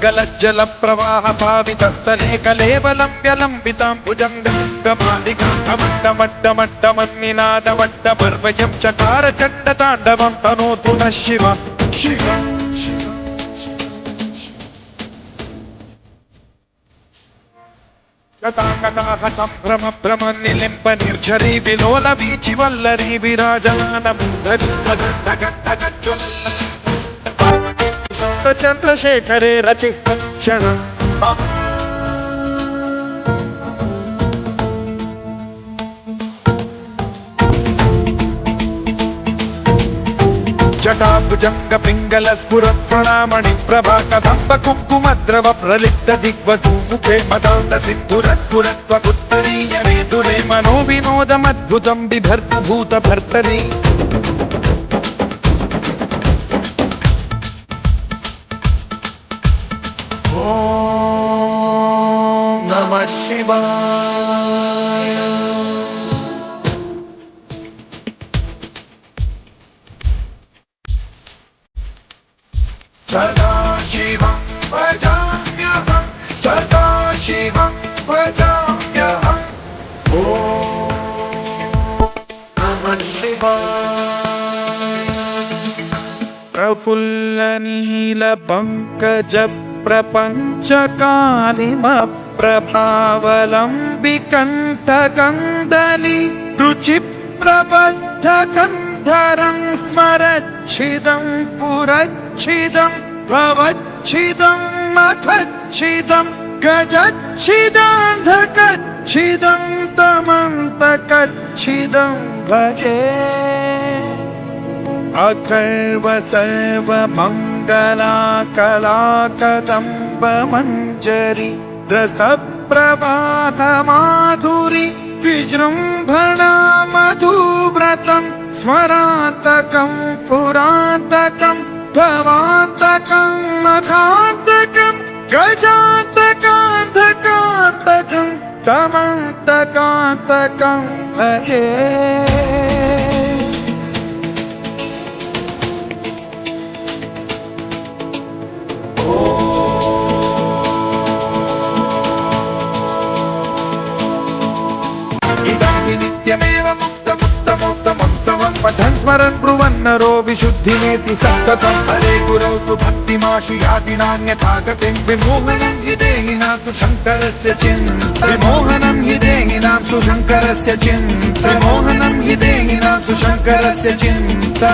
गलज्जल प्रवाह भावितस्थले कलेवलं व्यलम्बितां भुजङ्गमट्टमट्टमट्टमन्निनादवट्टपर्वयं चकार चण्डताण्डवं तनोतु नः शिव शिव गतागताः सम्भ्रम भ्रम निलिम्ब निर्झरी विलोल वीचि वल्लरी विराजमान चन्द्रशेखरे रचित क्षण जटाभुजंग पिंगल स्फुरत् स्वर्णामणि प्रभा कदम्ब कुङ्कुमद्रव प्रलिप्त दिग्वधू मुखे मदान्त सिन्धुरस्फुरत्व उत्तरीय मेदुरे मनो विनोदमद्भुतं बिभर्त भूत भर्तरि ॐ नमः शिवाय। सदाशिवं भजाम्यहं सदाशिवं भजाम्यहम् ॐ नमः शिवाय। प्रफुल्लनीलपङ्कज प्रपञ्चकालिमप्रभावलम्बिकण्ठकन्दली रुचिप्रबद्धकन्धरं स्मरच्छिदं पुरच्छिदं भवच्छिदं मखच्छिदं गजच्छिदान्धकच्छिदं तमन्तकच्छिदं भजे अखर्व सर्व मंगला कला कदम्ब मंजरी रस प्रभात माधुरी विजृंभणा मधुव्रतं स्मरान्तकं पुरान्तकं भवान्तकं मखान्तकं गजान्तकान्तकान्तकं तमन्तकान्तकं भजे नित्यमेव मुक्तमुत्तमोत्तमोत्तमं पठन् स्मरन् ब्रुवन्नरो विशुद्धिमेति सततं हरे गुरौ तु भक्तिमाशु याति नान्यथा गतिं विमोहनं हि देहिनां तु शङ्करस्य चिन्ता विमोहनं हि देहिनां तु शङ्करस्य चिन्ता विमोहनं हि देहिनां तु शङ्करस्य चिन्ता।